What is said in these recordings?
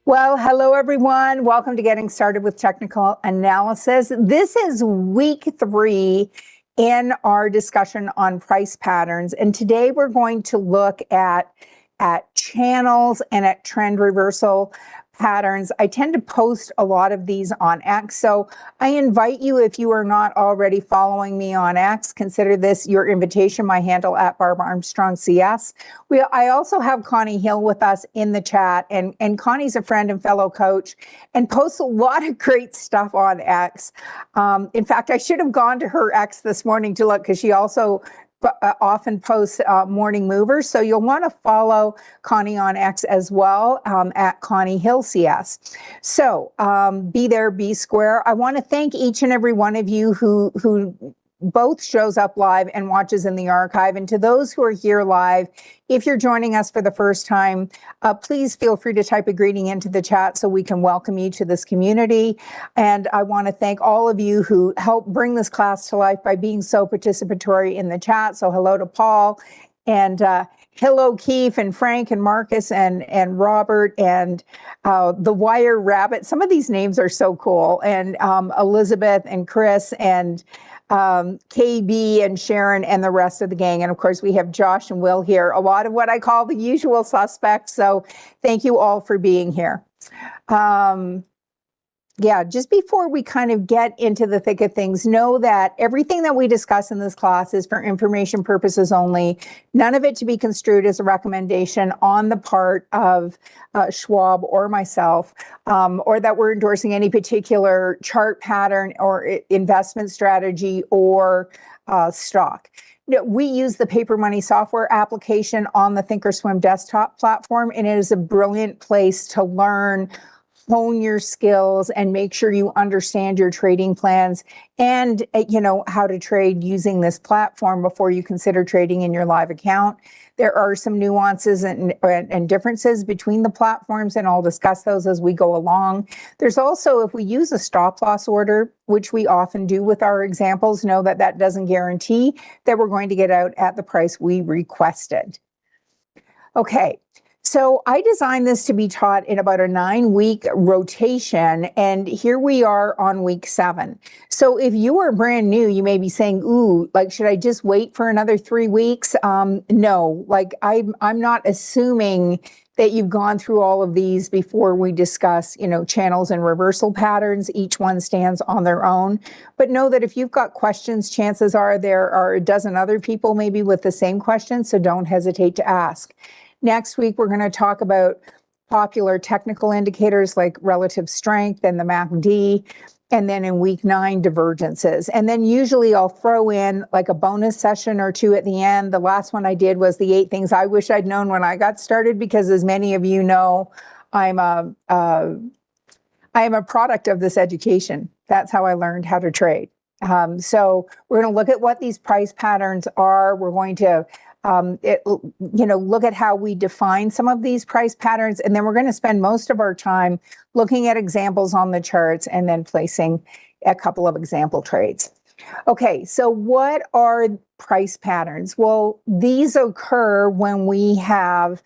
Well, hello everyone. Welcome to Getting Started with Technical Analysis. This is week 3 in our discussion on price patterns. And today we're going to look at channels and at trend reversal patterns. I tend to post a lot of these on X. So I invite you, if you are not already following me on X, consider this your invitation, my handle at Barbara Armstrong CS. I also have Connie Hill with us in the chat, and Connie's a friend and fellow coach and posts a lot of great stuff on X. In fact, I should have gone to her X this morning to look, because she also often posts morning movers. So you'll want to follow Connie on X as well, at Connie Hill CS. So be there, be square. I want to thank each and every one of you who both shows up live and watches in the archive. And to those who are here live, if you're joining us for the first time, please feel free to type a greeting into the chat so we can welcome you to this community. And I want to thank all of you who help bring this class to life by being so participatory in the chat. So hello to Paul, and hello Keith and Frank and Marcus and Robert and the Wire Rabbit. Some of these names are so cool. And Elizabeth and Chris and KB and Sharon and the rest of the gang. And of course, we have Josh and Will here, a lot of what I call the usual suspects. So thank you all for being here. Yeah, just before we kind of get into the thick of things, know that everything that we discuss in this class is for information purposes only. None of it to be construed as a recommendation on the part of Schwab or myself, or that we're endorsing any particular chart pattern or investment strategy or stock. We use the Paper Money software application on the Thinkorswim desktop platform, and it is a brilliant place to learn, hone your skills, and make sure you understand your trading plans and how to trade using this platform before you consider trading in your live account. There are some nuances and differences between the platforms, and I'll discuss those as we go along. There's also, if we use a stop loss order, which we often do with our examples, know that that doesn't guarantee that we're going to get out at the price we requested. Okay. So I designed this to be taught in about a 9-week rotation, and here we are on week 7. So if you are brand new, you may be saying, ooh, like, should I just wait for another 3 weeks? No, like I'm not assuming that you've gone through all of these before we discuss, channels and reversal patterns. Each one stands on their own. But know that if you've got questions, chances are there are a dozen other people maybe with the same questions, so don't hesitate to ask. Next week, we're going to talk about popular technical indicators like relative strength and the MACD. And then in week 9, divergences. And then usually I'll throw in like a bonus session or 2 at the end. The last one I did was the 8 things I wish I'd known when I got started, because as many of you know, I am a product of this education. That's how I learned how to trade. So we're going to look at what these price patterns are. We're going to look at how we define some of these price patterns, and then we're going to spend most of our time looking at examples on the charts and then placing a couple of example trades. Okay, so what are price patterns? Well, these occur when we have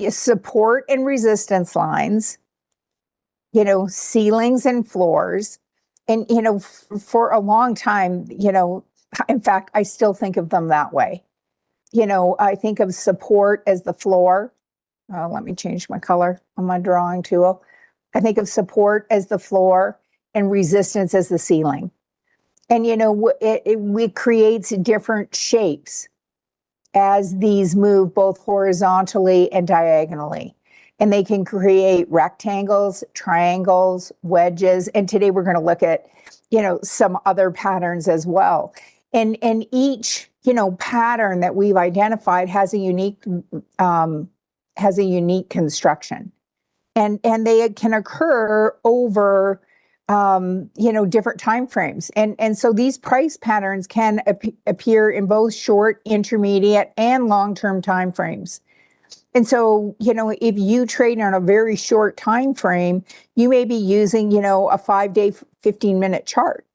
support and resistance lines, ceilings and floors, and for a long time, in fact, I still think of them that way. I think of support as the floor. Let me change my color on my drawing tool. I think of support as the floor and resistance as the ceiling. And, it creates different shapes as these move both horizontally and diagonally. And they can create rectangles, triangles, wedges. And today we're going to look at, some other patterns as well. And each pattern that we've identified has a unique construction, and they can occur over different time frames, and so these price patterns can appear in both short, intermediate, and long-term time frames. And so, if you trade on a very short time frame, you may be using, a 5-day, 15-minute chart.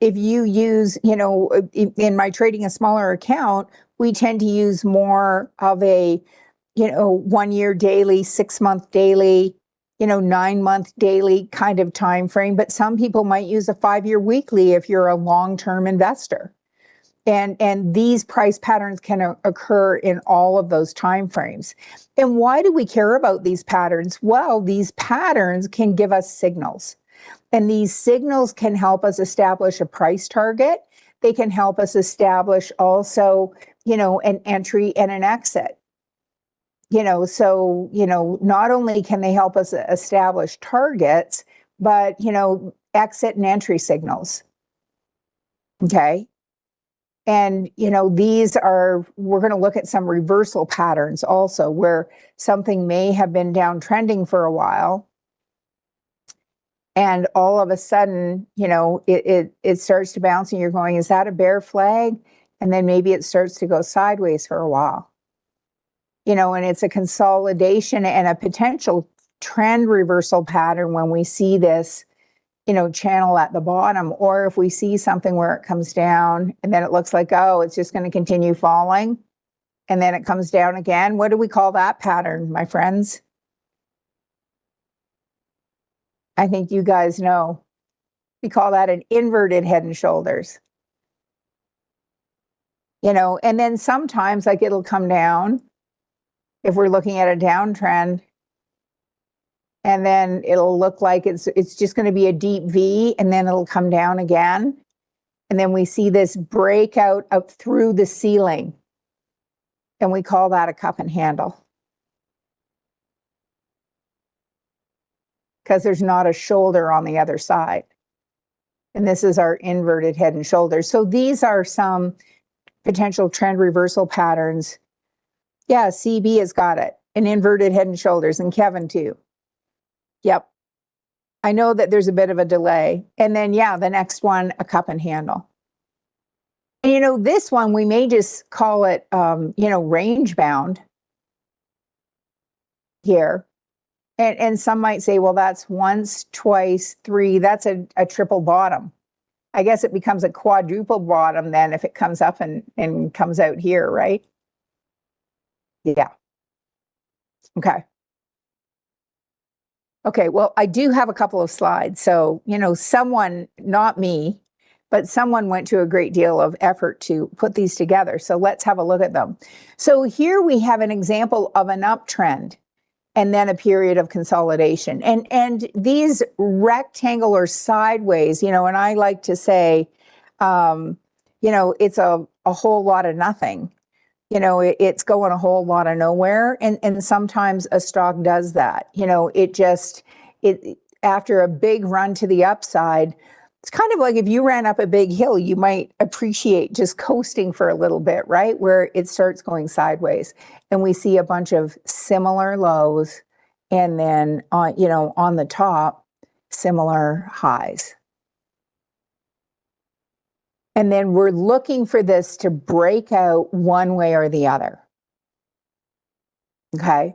If you use, in my trading a smaller account, we tend to use more of a, 1-year daily, 6-month daily, 9-month daily kind of time frame, but some people might use a 5-year weekly if you're a long-term investor. And these price patterns can occur in all of those time frames. And why do we care about these patterns? Well, these patterns can give us signals. And these signals can help us establish a price target. They can help us establish also, an entry and an exit. So, not only can they help us establish targets, but, exit and entry signals. Okay. And, we're going to look at some reversal patterns also, where something may have been downtrending for a while. And all of a sudden, it starts to bounce and you're going, is that a bear flag? And then maybe it starts to go sideways for a while. And it's a consolidation and a potential trend reversal pattern when we see this, channel at the bottom, or if we see something where it comes down and then it looks like, oh, it's just going to continue falling. And then it comes down again. What do we call that pattern, my friends? I think you guys know. We call that an inverted head and shoulders. And then sometimes like it'll come down if we're looking at a downtrend, and then it'll look like it's just going to be a deep V, and then it'll come down again. And then we see this breakout up through the ceiling. And we call that a cup and handle. Because there's not a shoulder on the other side. And this is our inverted head and shoulders. So these are some potential trend reversal patterns. Yeah, CB has got it. An inverted head and shoulders, and Kevin too. Yep. I know that there's a bit of a delay. And then, the next one, a cup and handle. And this one, we may just call it, range bound here. And some might say, well, that's once, twice, 3, that's a triple bottom. I guess it becomes a quadruple bottom then if it comes up and comes out here, right? Yeah. Okay. Okay, well, I do have a couple of slides. So, someone, not me, but someone went to a great deal of effort to put these together. So let's have a look at them. So here we have an example of an uptrend and then a period of consolidation. And these rectangular sideways, and I like to say, it's a whole lot of nothing. It's going a whole lot of nowhere. And sometimes a stock does that. It after a big run to the upside, it's kind of like if you ran up a big hill, you might appreciate just coasting for a little bit, right? Where it starts going sideways. And we see a bunch of similar lows. And then, on the top, similar highs. And then we're looking for this to break out one way or the other. Okay.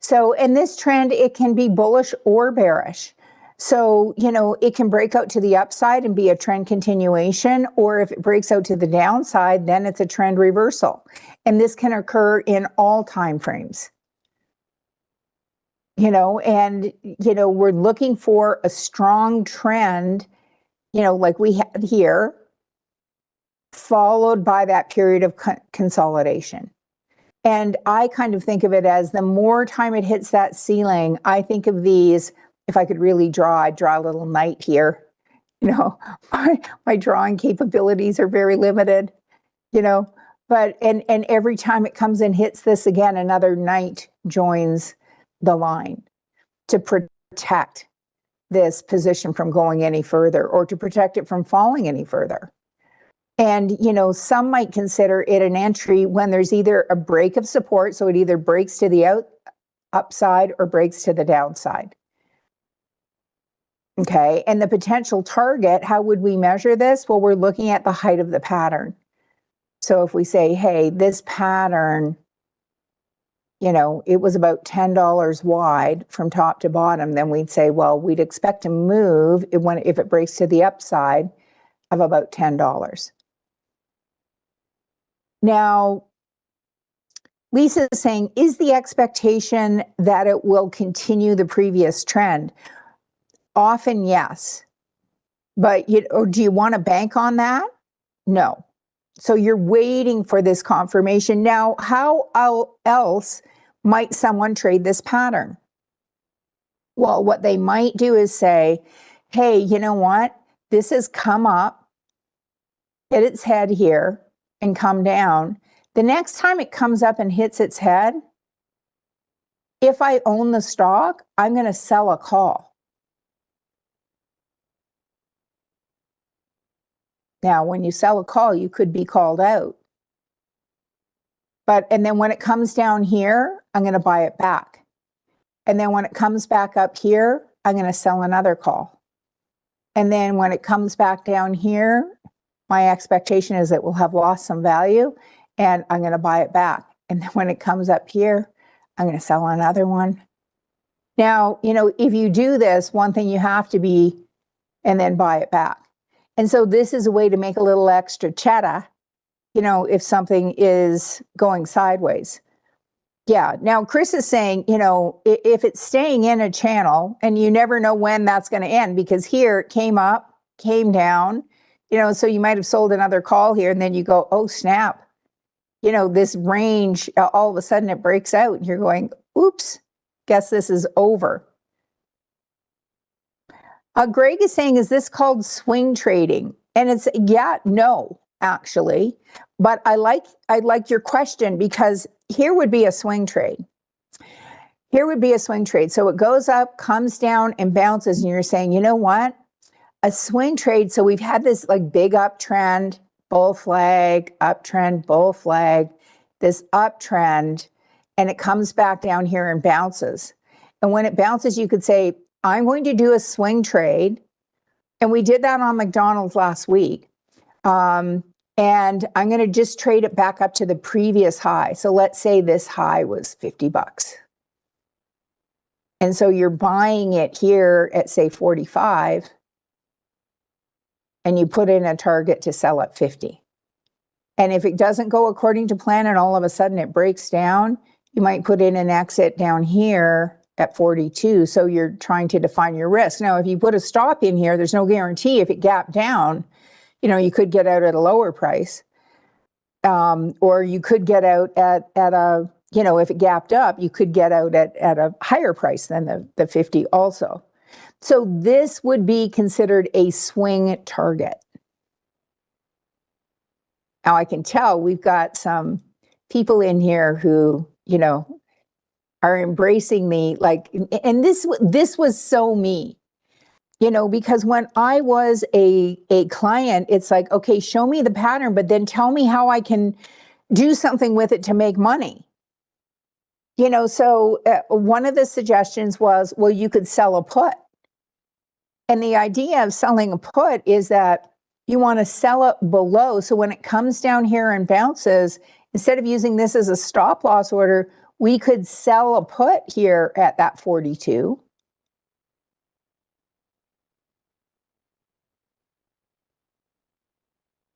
So in this trend, it can be bullish or bearish. So, it can break out to the upside and be a trend continuation, or if it breaks out to the downside, then it's a trend reversal. And this can occur in all time frames. And, we're looking for a strong trend, like we had here, followed by that period of consolidation. And I kind of think of it as the more time it hits that ceiling, I think of these, if I could really draw, I'd draw a little knight here. My drawing capabilities are very limited, but and every time it comes and hits this again, another knight joins the line to protect this position from going any further, or to protect it from falling any further. And, some might consider it an entry when there's either a break of support, so it either breaks to the upside or breaks to the downside. Okay, and the potential target, how would we measure this? Well, we're looking at the height of the pattern. So if we say, hey, this pattern, it was about $10 wide from top to bottom, then we'd say, well, we'd expect to move if it breaks to the upside of about $10. Now, Lisa is saying, is the expectation that it will continue the previous trend? Often, yes. But do you want to bank on that? No. So you're waiting for this confirmation. Now, how else might someone trade this pattern? Well, what they might do is say, hey, you know what? This has come up, hit its head here, and come down. The next time it comes up and hits its head, if I own the stock, I'm going to sell a call. Now, when you sell a call, you could be called out. And then when it comes down here, I'm going to buy it back. And then when it comes back up here, I'm going to sell another call. And then when it comes back down here, my expectation is it will have lost some value and I'm going to buy it back. And then when it comes up here, I'm going to sell another one. Now, if you do this, one thing you have to be, and then buy it back. And so this is a way to make a little extra cheddar, if something is going sideways. Yeah. Now, Chris is saying, if it's staying in a channel and you never know when that's going to end, because here it came up, came down, so you might have sold another call here and then you go, oh, snap. This range, all of a sudden it breaks out and you're going, oops, guess this is over. Greg is saying, is this called swing trading? And it's, no, actually. But I like your question, because here would be a swing trade. Here would be a swing trade. So it goes up, comes down, and bounces. And you're saying, you know what? A swing trade. So we've had this big uptrend, bull flag, uptrend, bull flag, this uptrend, and it comes back down here and bounces. And when it bounces, you could say, I'm going to do a swing trade. And we did that on McDonald's last week. And I'm going to just trade it back up to the previous high. So let's say this high was $50. And so you're buying it here at, say, 45. And you put in a target to sell at 50. And if it doesn't go according to plan and all of a sudden it breaks down, you might put in an exit down here at 42. So you're trying to define your risk. Now, if you put a stop in here, there's no guarantee. If it gapped down, you could get out at a lower price. Or you could get out at a, if it gapped up, you could get out at a higher price than the 50 also. So this would be considered a swing target. Now I can tell we've got some people in here who, are embracing me, and this was so me, because when I was a client, it's like, okay, show me the pattern, but then tell me how I can do something with it to make money. So one of the suggestions was, well, you could sell a put. And the idea of selling a put is that you want to sell it below. So when it comes down here and bounces, instead of using this as a stop loss order, we could sell a put here at that 42.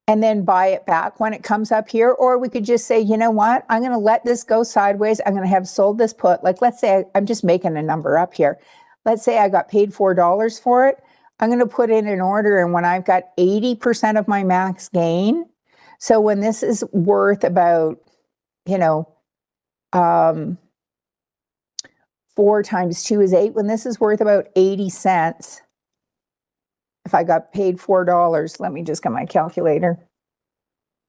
And then buy it back when it comes up here. Or we could just say, you know what? I'm going to let this go sideways. I'm going to have sold this put. Let's say I'm just making a number up here. Let's say I got paid $4 for it. I'm going to put in an order, and when I've got 80% of my max gain, so when this is worth about, 4 times 2 is 8. When this is worth about 80 cents, if I got paid $4, let me just get my calculator.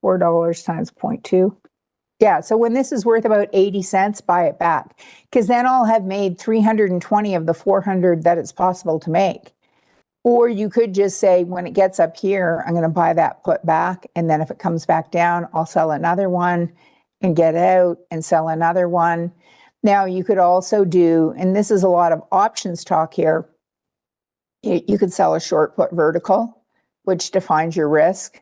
$4 times 0.2. Yeah, so when this is worth about 80 cents, buy it back, because then I'll have made 320 of the 400 that it's possible to make. Or you could just say, when it gets up here, I'm going to buy that put back. And then if it comes back down, I'll sell another one and get out and sell another one. Now you could also do, and this is a lot of options talk here, you could sell a short put vertical, which defines your risk.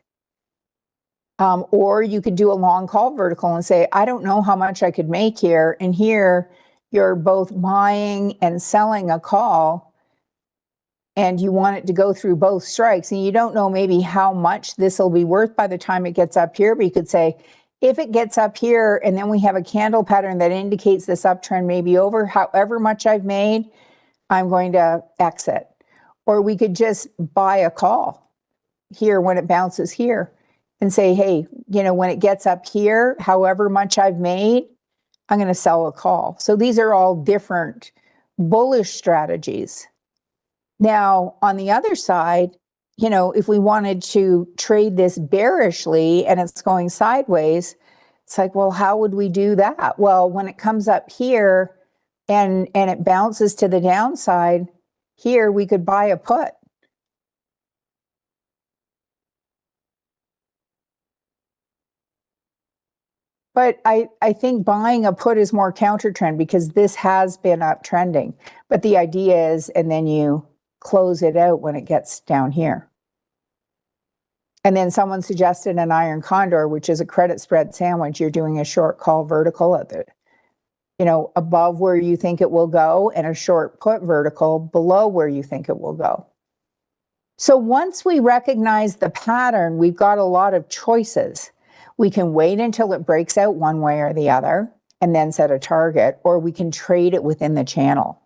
Or you could do a long call vertical and say, I don't know how much I could make here. And here you're both buying and selling a call, and you want it to go through both strikes. And you don't know maybe how much this will be worth by the time it gets up here, but you could say, If it gets up here and then we have a candle pattern that indicates this uptrend may be over, however much I've made, I'm going to exit. Or we could just buy a call here when it bounces here and say, hey, when it gets up here, however much I've made, I'm going to sell a call. So these are all different bullish strategies. Now, on the other side, if we wanted to trade this bearishly and it's going sideways, it's like, well, how would we do that? Well, when it comes up here and it bounces to the downside, here we could buy a put. But I think buying a put is more counter trend because this has been uptrending. But the idea is, and then you close it out when it gets down here. And then someone suggested an iron condor, which is a credit spread sandwich. You're doing a short call vertical at the, above where you think it will go, and a short put vertical below where you think it will go. So once we recognize the pattern, we've got a lot of choices. We can wait until it breaks out one way or the other and then set a target, or we can trade it within the channel.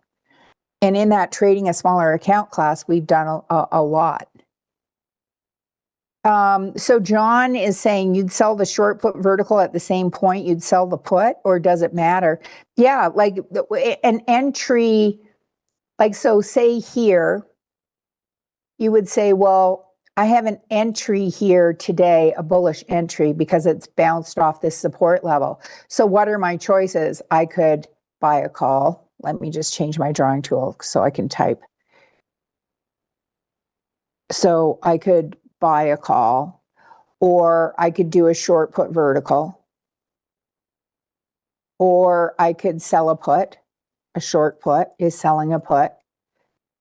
And in that trading a smaller account class, we've done a lot. So John is saying you'd sell the short put vertical at the same point you'd sell the put, or does it matter? Yeah, like an entry, like, so say here, you would say, well, I have an entry here today, a bullish entry, because it's bounced off this support level. So what are my choices? I could buy a call. Let me just change my drawing tool so I can type. So I could buy a call, or I could do a short put vertical, or I could sell a put. A short put is selling a put,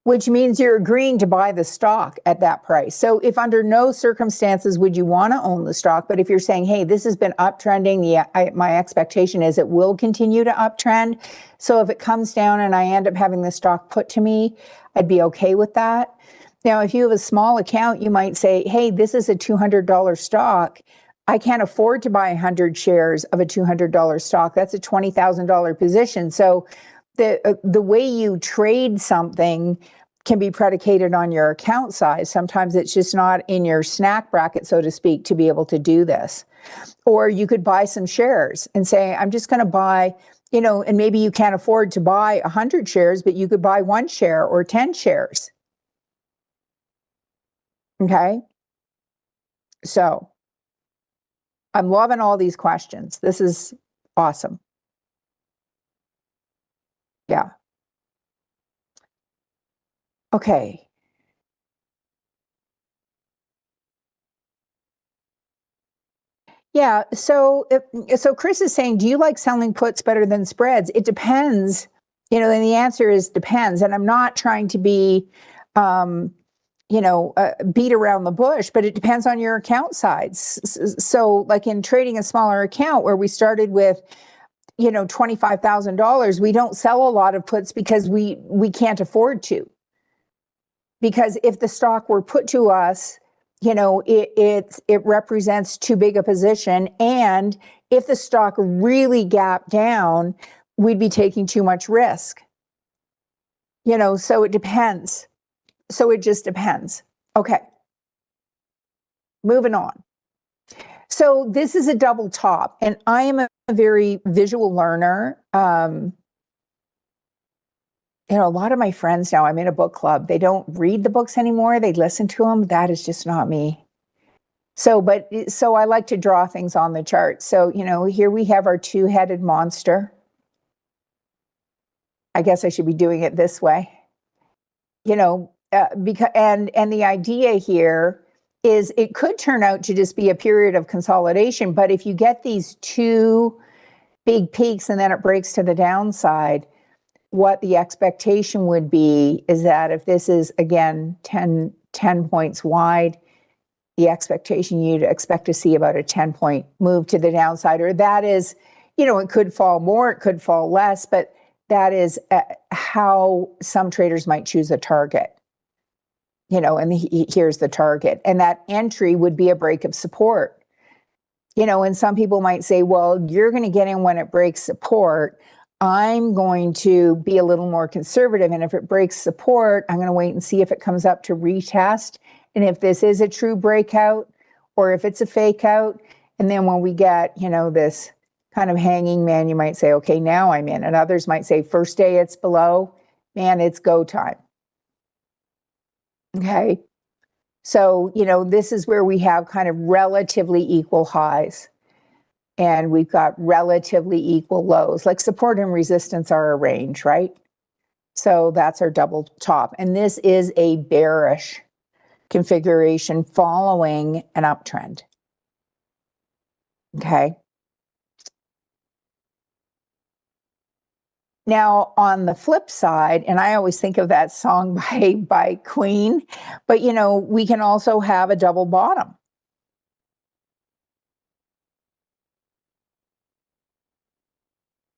which means you're agreeing to buy the stock at that price. So if under no circumstances would you want to own the stock, but if you're saying, hey, this has been uptrending, my expectation is it will continue to uptrend. So if it comes down and I end up having the stock put to me, I'd be okay with that. Now, if you have a small account, you might say, hey, this is a $200 stock. I can't afford to buy 100 shares of a $200 stock. That's a $20,000 position. So the way you trade something can be predicated on your account size. Sometimes it's just not in your snack bracket, so to speak, to be able to do this. Or you could buy some shares and say, I'm just going to buy, and maybe you can't afford to buy 100 shares, but you could buy 1 share or 10 shares. Okay. So I'm loving all these questions. This is awesome. Yeah. Okay. Yeah. So Chris is saying, do you like selling puts better than spreads? It depends, and the answer is depends. And I'm not trying to be, beat around the bush, but it depends on your account size. So like in trading a smaller account where we started with, $25,000, we don't sell a lot of puts because we can't afford to. Because if the stock were put to us, it represents too big a position. And if the stock really gapped down, we'd be taking too much risk. So it depends. So it just depends. Okay. Moving on. So this is a double top, and I am a very visual learner. A lot of my friends now, I'm in a book club, they don't read the books anymore. They listen to them. That is just not me. So I like to draw things on the chart. So, here we have our two-headed monster. I guess I should be doing it this way. Because and the idea here is it could turn out to just be a period of consolidation. But if you get these two big peaks and then it breaks to the downside, what the expectation would be is that if this is, again, 10 points wide, the expectation you'd expect to see about a 10-point move to the downside. Or that is, it could fall more, it could fall less, but that is how some traders might choose a target. And here's the target. And that entry would be a break of support. and some people might say, well, you're going to get in when it breaks support. I'm going to be a little more conservative. And if it breaks support, I'm going to wait and see if it comes up to retest. And if this is a true breakout or if it's a fake out. And then when we get, this kind of hanging man, you might say, okay, now I'm in. And others might say, first day it's below, man, it's go time. Okay. So, this is where we have kind of relatively equal highs. And we've got relatively equal lows. Like support and resistance are a range, right? So that's our double top. And this is a bearish configuration following an uptrend. Okay. Now, on the flip side, and I always think of that song by Queen, but we can also have a double bottom.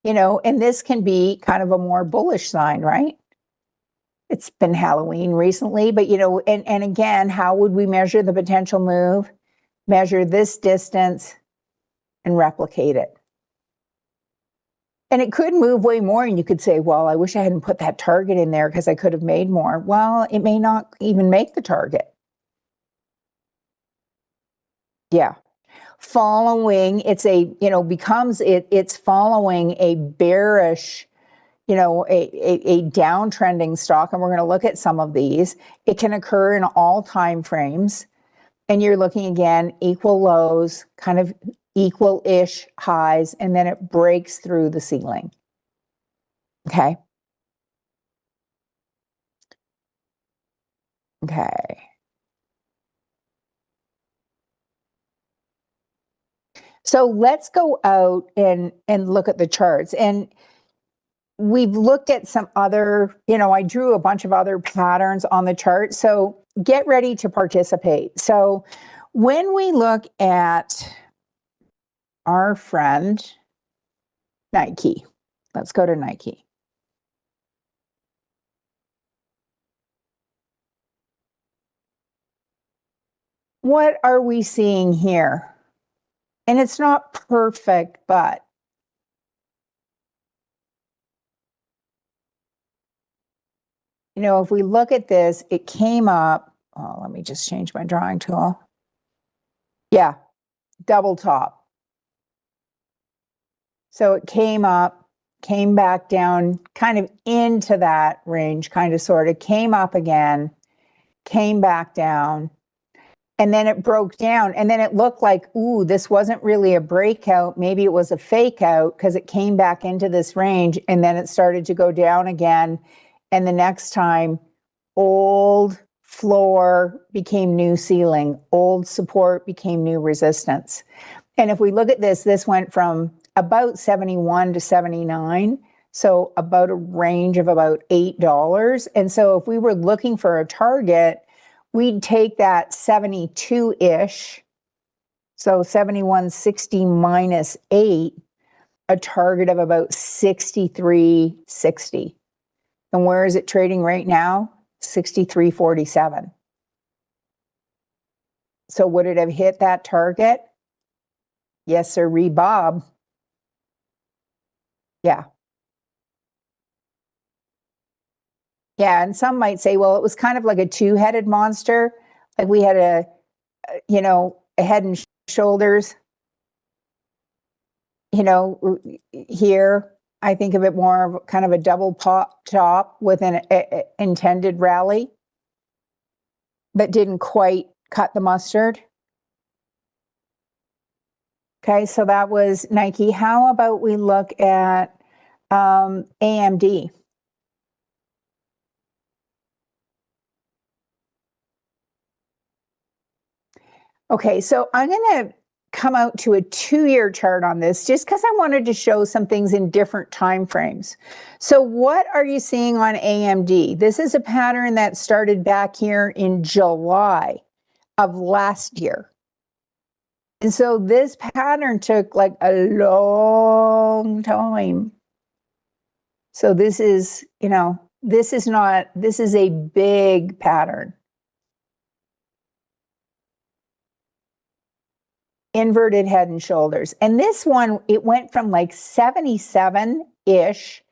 And this can be kind of a more bullish sign, right? It's been Halloween recently, but and again, how would we measure the potential move? Measure this distance and replicate it. And it could move way more, and you could say, well, I wish I hadn't put that target in there because I could have made more. Well, it may not even make the target. Yeah. Following, it's it's following a bearish, a downtrending stock. And we're going to look at some of these. It can occur in all time frames. And you're looking again, equal lows, kind of equal-ish highs, and then it breaks through the ceiling. Okay. Okay. So let's go out and look at the charts. And we've looked at some other, I drew a bunch of other patterns on the chart. So get ready to participate. So when we look at our friend Nike, let's go to Nike. What are we seeing here? And it's not perfect, but if we look at this, it came up. Oh, let me just change my drawing tool. Yeah, double top. So it came up, came back down, kind of into that range, kind of sort of came up again, came back down. And then it broke down, and then it looked like, ooh, this wasn't really a breakout. Maybe it was a fake out because it came back into this range, and then it started to go down again. And the next time, old floor became new ceiling, old support became new resistance. And if we look at this, this went from about 71 to 79, so about a range of about $8. And so if we were looking for a target, we'd take that 72-ish, so 71.60 minus 8, a target of about 63.60. And where is it trading right now? 63.47. So would it have hit that target? Yes, sir, Bob. Yeah. Yeah, and some might say, well, it was kind of like a two-headed monster. Like we had a head and shoulders. Here, I think of it more of kind of a double top with an intended rally that didn't quite cut the mustard. Okay, so that was Nike. How about we look at AMD? Okay, so I'm going to come out to a 2-year chart on this just because I wanted to show some things in different time frames. So what are you seeing on AMD? This is a pattern that started back here in July of last year. And so this pattern took like a long time. So this is, this is a big pattern. inverted head and shoulders. And this one, it went from like 77-ish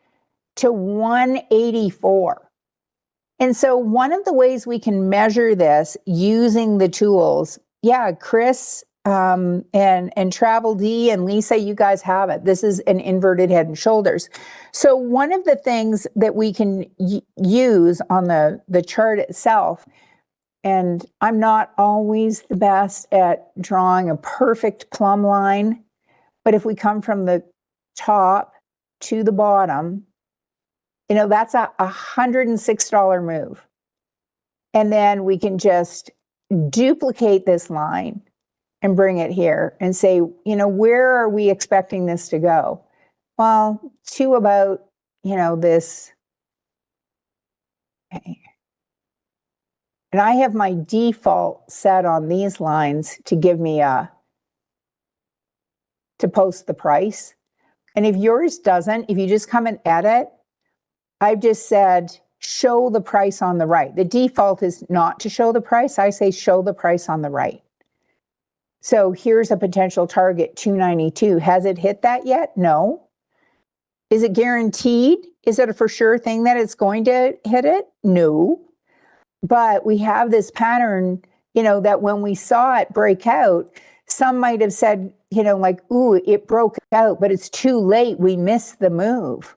to 184. And so one of the ways we can measure this using the tools, yeah, Chris and Travel D and Lisa, you guys have it. This is an inverted head and shoulders. So one of the things that we can use on the chart itself, and I'm not always the best at drawing a perfect plumb line, but if we come from the top to the bottom, you know, that's a $106 move. And then we can just duplicate this line and bring it here and say, you know, where are we expecting this to go? Well, to about, you know, this. Okay. And I have my default set on these lines to give me to post the price. And if yours doesn't, if you just come and edit, I've just said, show the price on the right. The default is not to show the price. I say, show the price on the right. So here's a potential target, 292. Has it hit that yet? No. Is it guaranteed? Is it a for sure thing that it's going to hit it? No. But we have this pattern, you know, that when we saw it break out, some might have said, you know, like, ooh, it broke out, but it's too late. We missed the move.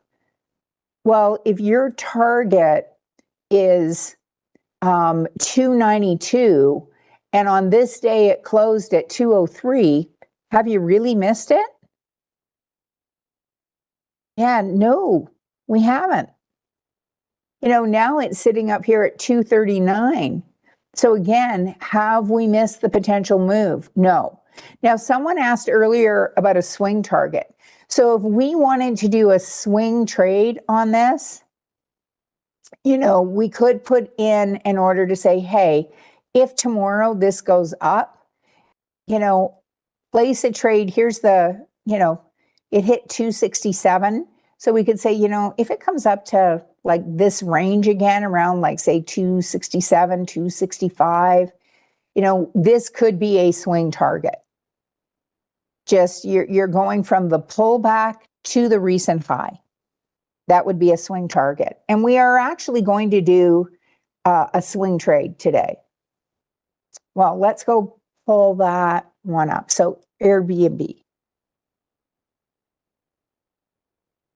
Well, if your target is 292, and on this day it closed at 203, have you really missed it? Yeah, no, we haven't. You know, now it's sitting up here at 239. So again, have we missed the potential move? No. Now, someone asked earlier about a swing target. So if we wanted to do a swing trade on this, you know, we could put in an order to say, hey, if tomorrow this goes up, you know, place a trade. Here's the, you know, it hit 267. So we could say, you know, if it comes up to like this range again, around like say 267, 265, you know, this could be a swing target. Just you're going from the pullback to the recent high. That would be a swing target. And we are actually going to do a swing trade today. Well, let's go pull that one up. So Airbnb.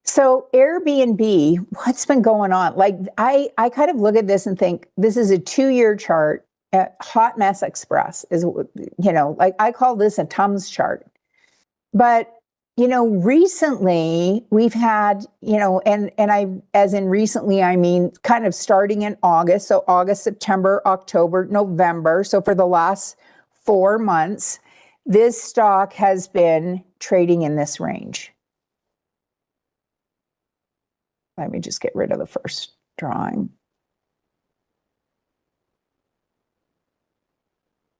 So Airbnb, what's been going on? Like I kind of look at this and think this is a 2-year chart. Hot Mess Express is, you know, like I call this a Tums chart. But, you know, recently we've had, you know, and I, as in recently, I mean, kind of starting in August. So August, September, October, November. So for the last 4 months, this stock has been trading in this range. Let me just get rid of the first drawing.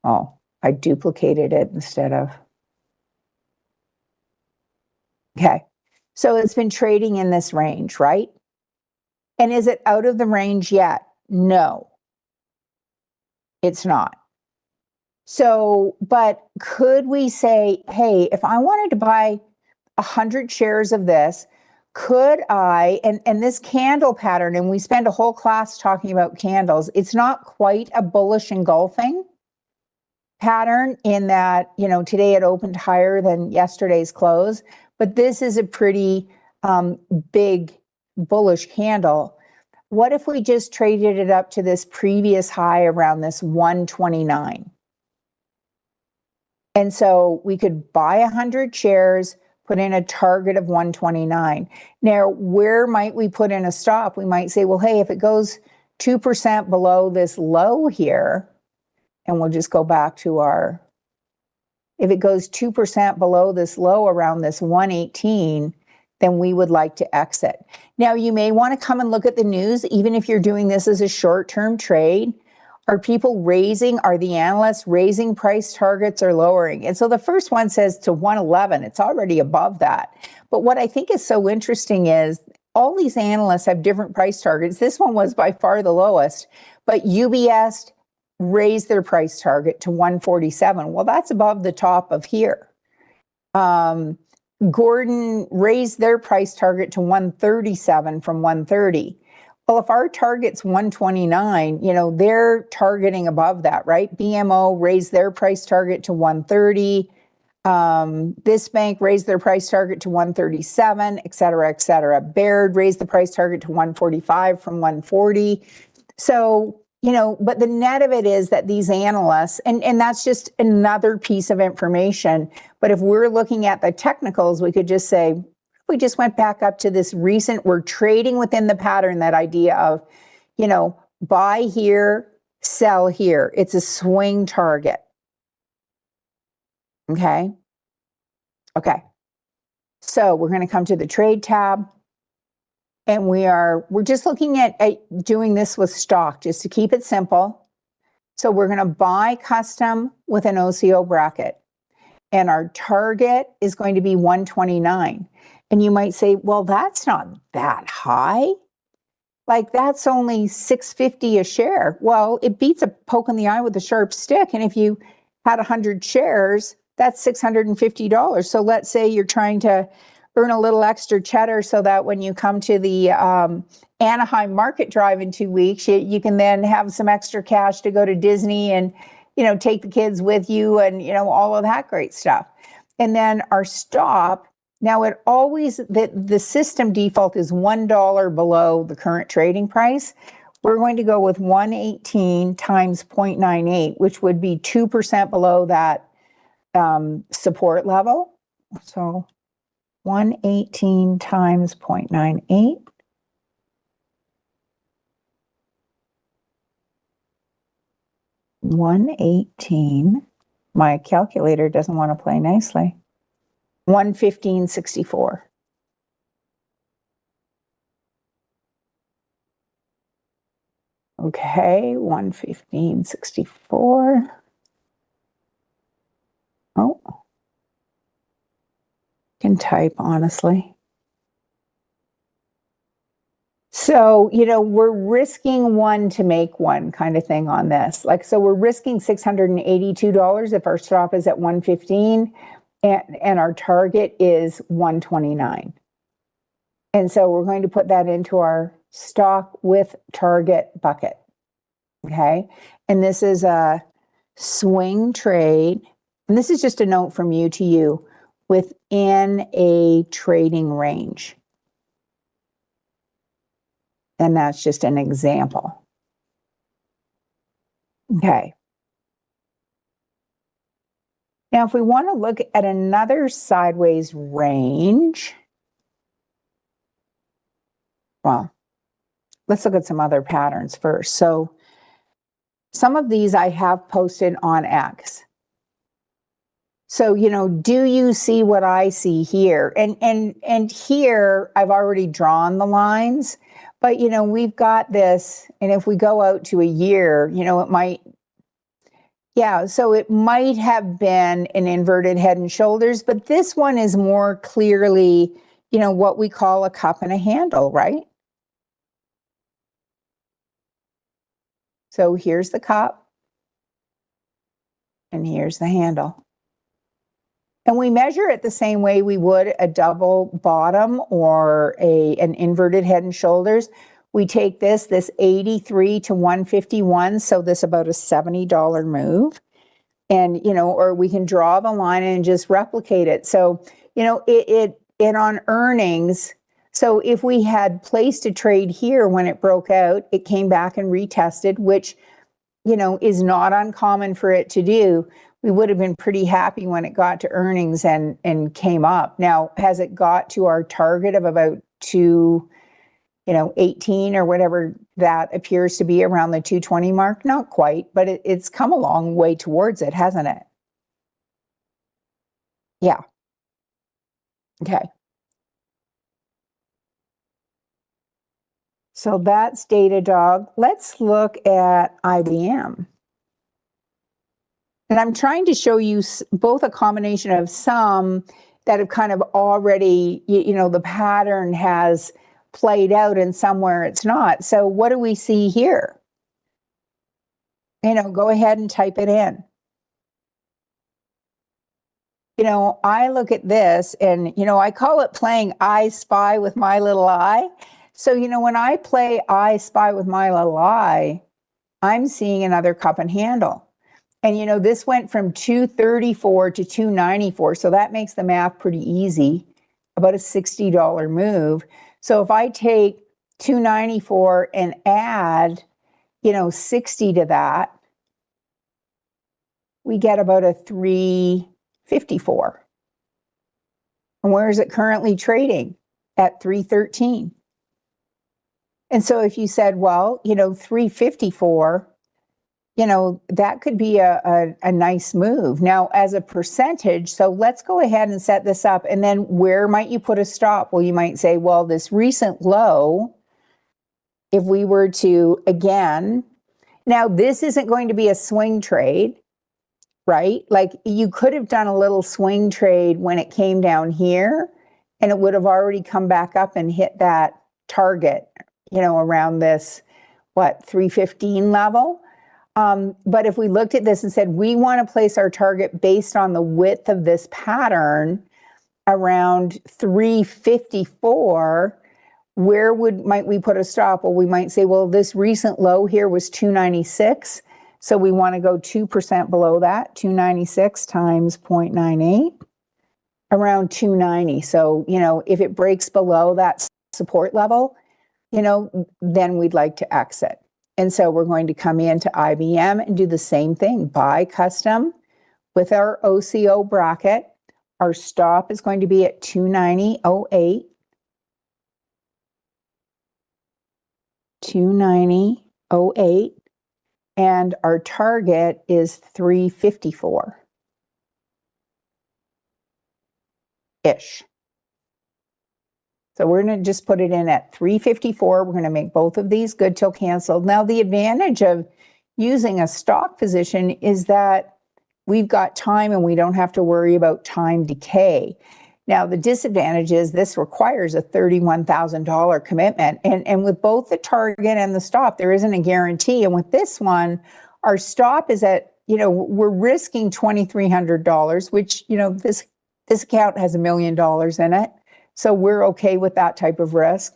Oh, I duplicated it instead of. Okay, so it's been trading in this range, right? And is it out of the range yet? No, it's not. So, but could we say, hey, if I wanted to buy 100 shares of this, could I, and this candle pattern, and we spend a whole class talking about candles, it's not quite a bullish engulfing pattern in that, you know, today it opened higher than yesterday's close, but this is a pretty big bullish candle. What if we just traded it up to this previous high around this 129? And so we could buy 100 shares, put in a target of 129. Now, where might we put in a stop? We might say, well, hey, if it goes 2% below this low here, and we'll just go back to our, if it goes 2% below this low around this 118, then we would like to exit. Now, you may want to come and look at the news, even if you're doing this as a short-term trade. Are people raising, are the analysts raising price targets or lowering? And so the first one says to 111, it's already above that. But what I think is so interesting is all these analysts have different price targets. This one was by far the lowest, but UBS raised their price target to 147. Well, that's above the top of here. Gordon raised their price target to 137 from 130. Well, if our target's 129, you know, they're targeting above that, right? BMO raised their price target to 130. This bank raised their price target to 137, et cetera, et cetera. Baird raised the price target to 145 from 140. So, you know, but the net of it is that these analysts, and that's just another piece of information. But if we're looking at the technicals, we could just say, we just went back up to this recent, we're trading within the pattern, that idea of, you know, buy here, sell here. It's a swing target. Okay. Okay. So we're going to come to the trade tab. And we're just looking at doing this with stock, just to keep it simple. So we're going to buy custom with an OCO bracket. And our target is going to be 129. And you might say, well, that's not that high. Like, that's only $6.50 a share. Well, it beats a poke in the eye with a sharp stick. And if you had 100 shares, that's $650. So let's say you're trying to earn a little extra cheddar so that when you come to the Anaheim Market Drive in 2 weeks, you can then have some extra cash to go to Disney and, you know, take the kids with you and, you know, all of that great stuff. And then our stop, now it always, the system default is $1 below the current trading price. We're going to go with 118 times 0.98, which would be 2% below that support level. So 118 times 0.98. My calculator doesn't want to play nicely. 115.64. Okay, 115.64. Oh, can type, honestly. So, you know, we're risking one to make one kind of thing on this. Like, so we're risking $682 if our stop is at 115 and our target is 129. And so we're going to put that into our stock with target bucket. Okay. And this is a swing trade. And this is just a note from you to you, within a trading range. And that's just an example. Okay. Now, if we want to look at another sideways range, well, let's look at some other patterns first. So some of these I have posted on X. So, you know, do you see what I see here? And here I've already drawn the lines, but, you know, we've got this, and if we go out to a year, you know, it might, yeah, so it might have been an inverted head and shoulders, but this one is more clearly, you know, what we call a cup and a handle, right? So here's the cup, and here's the handle. And we measure it the same way we would a double bottom or an inverted head and shoulders. We take this 83 to 151, so this about a $70 move. And, you know, or we can draw the line and just replicate it. So, you know, it on earnings, so if we had placed a trade here when it broke out, it came back and retested, which, you know, is not uncommon for it to do. We would have been pretty happy when it got to earnings and came up. Now, has it got to our target of about 218 or whatever that appears to be around the 220 mark? Not quite, but it's come a long way towards it, hasn't it? Yeah. Okay. So that's Datadog. Let's look at IBM. And I'm trying to show you both a combination of some that have kind of already, you know, the pattern has played out and somewhere it's not. So what do we see here? go ahead and type it in. I look at this and, I call it playing I Spy with my little eye. So, when I play I Spy with my little eye, I'm seeing another cup and handle. And, this went from 234 to 294. So that makes the math pretty easy, about a $60 move. So if I take 294 and add, 60 to that, we get about a 354. And where is it currently trading? At 313. And so if you said, well, 354, that could be a nice move. Now, as a percentage, so let's go ahead and set this up. And then where might you put a stop? Well, you might say, well, this recent low, if we were to, again, now this isn't going to be a swing trade, right? Like you could have done a little swing trade when it came down here and it would have already come back up and hit that target, around this, 315 level. But if we looked at this and said, we want to place our target based on the width of this pattern around 354, where might we put a stop? Well, we might say, well, this recent low here was 296. So we want to go 2% below that, 296 times 0.98, around 290. So, if it breaks below that support level, then we'd like to exit. And so we're going to come into IBM and do the same thing, buy custom with our OCO bracket. Our stop is going to be at 290.08. 290.08. And our target is 354-ish. So we're going to just put it in at 354. We're going to make both of these good till canceled. Now, the advantage of using a stock position is that we've got time and we don't have to worry about time decay. Now, the disadvantage is this requires a $31,000 commitment. And with both the target and the stop, there isn't a guarantee. And with this one, our stop is at, we're risking $2,300, which, this account has $1 million in it. So we're okay with that type of risk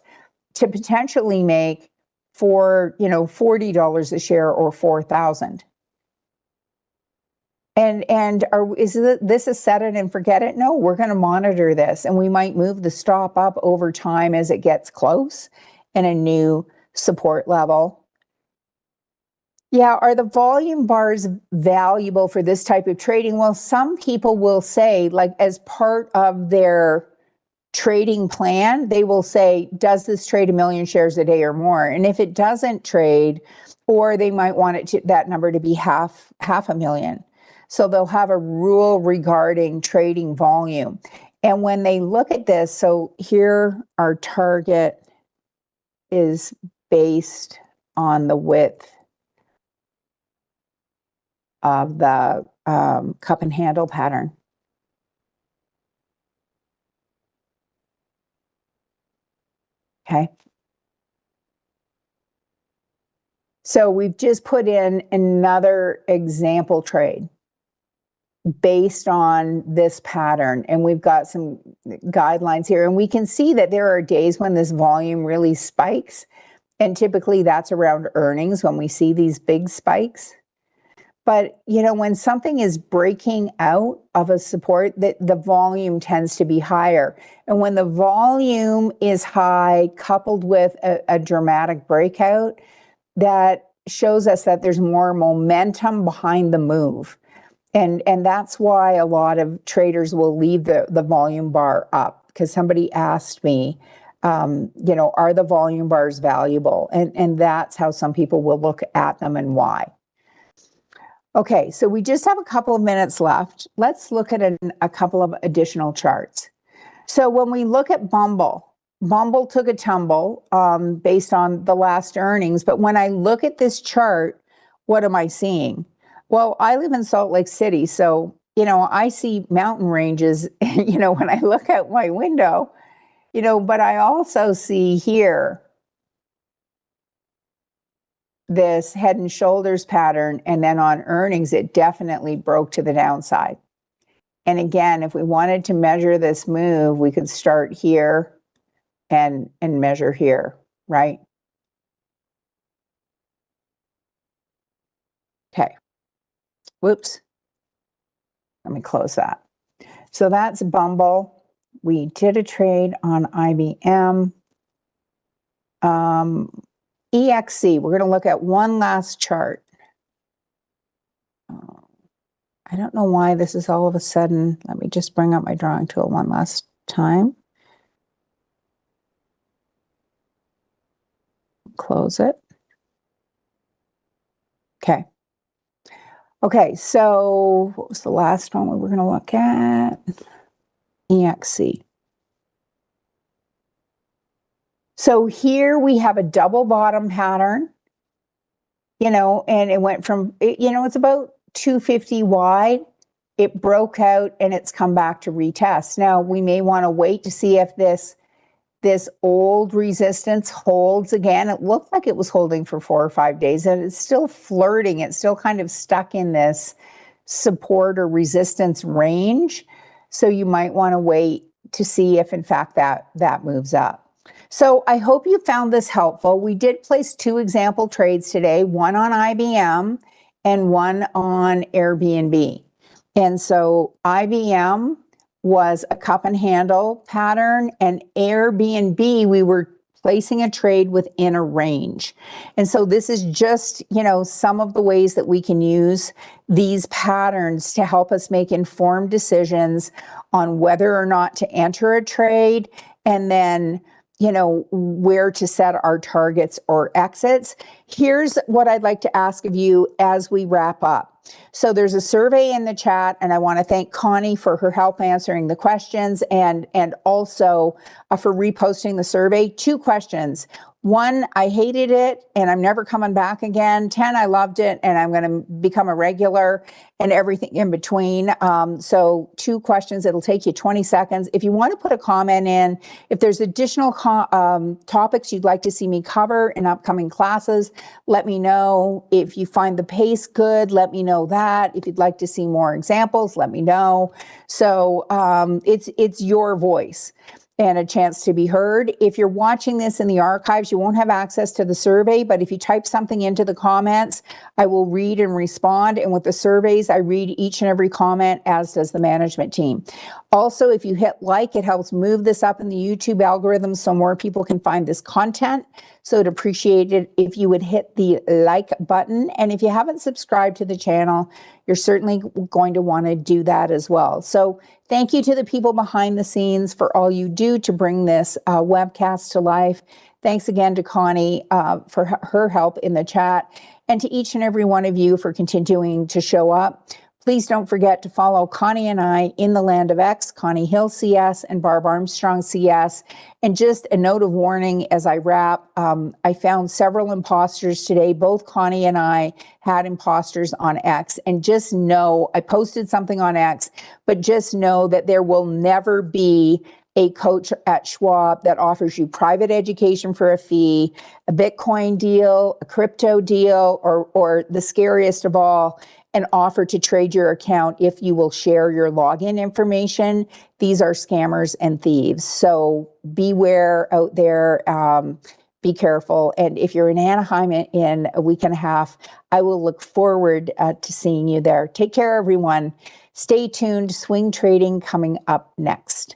to potentially make for, $40 a share or $4,000. And is this a set it and forget it? No, we're going to monitor this and we might move the stop up over time as it gets close and a new support level. Yeah, are the volume bars valuable for this type of trading? Well, some people will say, like as part of their trading plan, they will say, does this trade 1 million shares a day or more? And if it doesn't trade, or they might want that number to be half a million. So they'll have a rule regarding trading volume. And when they look at this, so here our target is based on the width of the cup and handle pattern. Okay. So we've just put in another example trade based on this pattern. And we've got some guidelines here. And we can see that there are days when this volume really spikes. And typically that's around earnings when we see these big spikes. But, when something is breaking out of a support, that the volume tends to be higher. And when the volume is high, coupled with a dramatic breakout, that shows us that there's more momentum behind the move. And that's why a lot of traders will leave the volume bar up, because somebody asked me, are the volume bars valuable? And that's how some people will look at them and why. Okay, so we just have a couple of minutes left. Let's look at a couple of additional charts. So when we look at Bumble took a tumble based on the last earnings. But when I look at this chart, what am I seeing? Well, I live in Salt Lake City, so, I see mountain ranges, when I look out my window, but I also see here this head and shoulders pattern, and then on earnings, it definitely broke to the downside. And again, if we wanted to measure this move, we could start here and measure here, right? Okay. Whoops. Let me close that. So that's Bumble. We did a trade on IBM. EXC, we're going to look at one last chart. I don't know why this is all of a sudden. Let me just bring up my drawing tool one last time. Close it. Okay. Okay, so what was the last one we were going to look at? EXC. So here we have a double bottom pattern, you know, and it went from, you know, it's about 250 wide. It broke out and it's come back to retest. Now we may want to wait to see if this old resistance holds again. It looked like it was holding for 4 or 5 days, and it's still flirting. It's still kind of stuck in this support or resistance range. So you might want to wait to see if in fact that moves up. So I hope you found this helpful. We did place 2 example trades today, one on IBM and one on Airbnb. And so IBM was a cup and handle pattern, and Airbnb, we were placing a trade within a range. And so this is just, you know, some of the ways that we can use these patterns to help us make informed decisions on whether or not to enter a trade, and then, you know, where to set our targets or exits. Here's what I'd like to ask of you as we wrap up. So there's a survey in the chat, and I want to thank Connie for her help answering the questions, and also for reposting the survey. 2 questions. 1, I hated it and I'm never coming back again. 10, I loved it and I'm going to become a regular, and everything in between. So 2 questions. It'll take you 20 seconds. If you want to put a comment in, if there's additional topics you'd like to see me cover in upcoming classes, let me know. If you find the pace good, let me know that. If you'd like to see more examples, let me know. So it's your voice and a chance to be heard. If you're watching this in the archives, you won't have access to the survey, but if you type something into the comments, I will read and respond. And with the surveys, I read each and every comment, as does the management team. Also, if you hit like, it helps move this up in the YouTube algorithm so more people can find this content. So I'd appreciate it if you would hit the like button. And if you haven't subscribed to the channel, you're certainly going to want to do that as well. So thank you to the people behind the scenes for all you do to bring this webcast to life. Thanks again to Connie for her help in the chat, and to each and every one of you for continuing to show up. Please don't forget to follow Connie and I in the Land of X, Connie Hill CS and Barb Armstrong CS. And just a note of warning as I wrap, I found several imposters today. Both Connie and I had imposters on X. And just know, I posted something on X, but just know that there will never be a coach at Schwab that offers you private education for a fee, a Bitcoin deal, a crypto deal, or the scariest of all, an offer to trade your account if you will share your login information. These are scammers and thieves. So beware out there. Be careful. And if you're in Anaheim in a week and a half, I will look forward to seeing you there. Take care, everyone. Stay tuned. Swing trading coming up next.